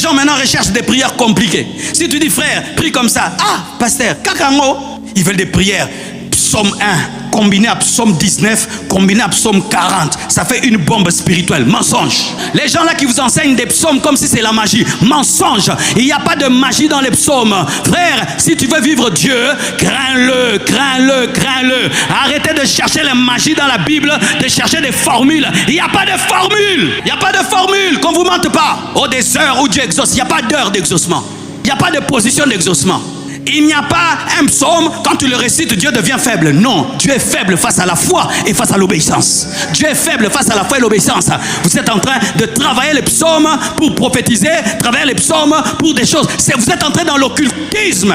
gens maintenant recherchent des prières compliquées. Si tu dis frère, prie comme ça. Ah, pasteur, kakango. Ils veulent des prières. Psaume 1, combiné à psaume 19, combiné à psaume 40. Ça fait une bombe spirituelle. Mensonge. Les gens là qui vous enseignent des psaumes comme si c'est la magie. Mensonge. Il n'y a pas de magie dans les psaumes. Frère, si tu veux vivre Dieu, crains-le, crains-le, crains-le. Arrêtez de chercher la magie dans la Bible, de chercher des formules. Il n'y a pas de formule. Il n'y a pas de formule. Qu'on ne vous mente pas. Oh, des heures où Dieu exauce. Il n'y a pas d'heure d'exaucement. Il n'y a pas de position d'exaucement. Il n'y a pas un psaume, quand tu le récites, Dieu devient faible. Non, Dieu est faible face à la foi et face à l'obéissance. Dieu est faible face à la foi et l'obéissance. Vous êtes en train de travailler les psaumes pour prophétiser, travailler les psaumes pour des choses. Vous êtes entré dans l'occultisme.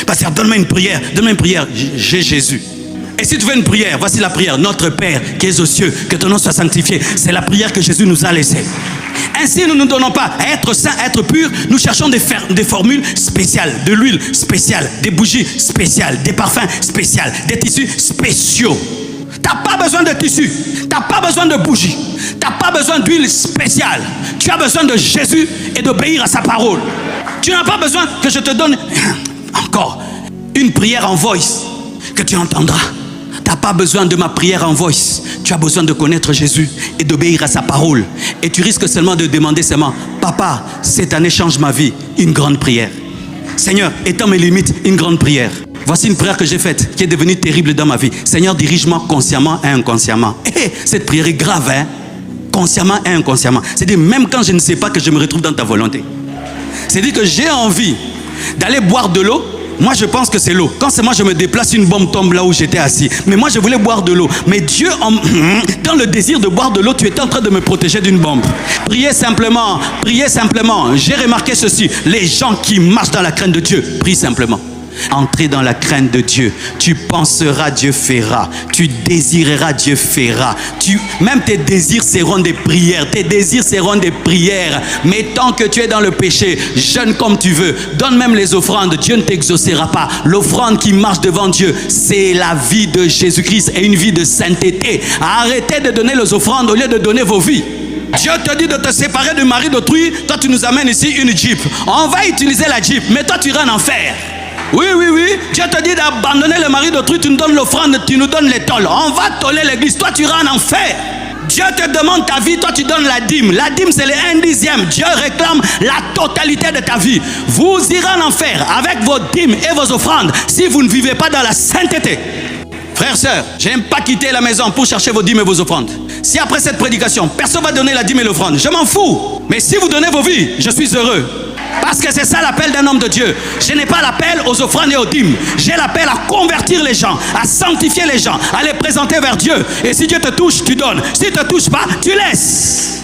Pasteur, donne-moi une prière, j'ai Jésus. Et si tu veux une prière, voici la prière. Notre Père qui es aux cieux, que ton nom soit sanctifié. C'est la prière que Jésus nous a laissée. Ainsi, nous ne nous donnons pas à être saints, à être purs. Nous cherchons des formules spéciales, de l'huile spéciale, des bougies spéciales, des parfums spéciaux, des tissus spéciaux. Tu n'as pas besoin de tissus, tu n'as pas besoin de bougies, tu n'as pas besoin d'huile spéciale. Tu as besoin de Jésus et d'obéir à sa parole. Tu n'as pas besoin que je te donne encore une prière en voice que tu entendras. Tu n'as pas besoin de ma prière en voice. Tu as besoin de connaître Jésus et d'obéir à sa parole. Et tu risques seulement de demander seulement, papa, cette année change ma vie. Une grande prière. Seigneur, étends mes limites, une grande prière. Voici une prière que j'ai faite, qui est devenue terrible dans ma vie. Seigneur, dirige-moi consciemment et inconsciemment. Cette prière est grave, hein? Consciemment et inconsciemment. C'est-à-dire, même quand je ne sais pas que je me retrouve dans ta volonté. C'est-à-dire que j'ai envie d'aller boire de l'eau. Moi, je pense que c'est l'eau. Quand c'est moi, je me déplace, une bombe tombe là où j'étais assis. Mais moi, je voulais boire de l'eau. Mais Dieu, dans le désir de boire de l'eau, tu étais en train de me protéger d'une bombe. Priez simplement, priez simplement. J'ai remarqué ceci. Les gens qui marchent dans la crainte de Dieu, prient simplement. Entrer dans la crainte de Dieu. Tu penseras, Dieu fera. Tu désireras, Dieu fera. Même tes désirs seront des prières. Tes désirs seront des prières. Mais tant que tu es dans le péché, jeûne comme tu veux, donne même les offrandes, Dieu ne t'exaucera pas. L'offrande qui marche devant Dieu, c'est la vie de Jésus-Christ et une vie de sainteté. Arrêtez de donner les offrandes au lieu de donner vos vies. Dieu te dit de te séparer du mari d'autrui. Toi, tu nous amènes ici une Jeep. On va utiliser la Jeep, mais toi, tu iras en enfer. Oui. Dieu te dit d'abandonner le mari d'autrui, tu nous donnes l'offrande, tu nous donnes les tôles. On va toller l'église, toi tu iras en enfer. Dieu te demande ta vie, toi tu donnes la dîme. La dîme c'est le 1/10. Dieu réclame la totalité de ta vie. Vous irez en enfer avec vos dîmes et vos offrandes si vous ne vivez pas dans la sainteté. Frères, sœurs, je n'aime pas quitter la maison pour chercher vos dîmes et vos offrandes. Si après cette prédication, personne ne va donner la dîme et l'offrande, je m'en fous. Mais si vous donnez vos vies, je suis heureux. Parce que c'est ça l'appel d'un homme de Dieu. Je n'ai pas l'appel aux offrandes et aux dîmes. J'ai l'appel à convertir les gens, à sanctifier les gens, à les présenter vers Dieu. Et si Dieu te touche, tu donnes. S'il ne te touche pas, tu laisses.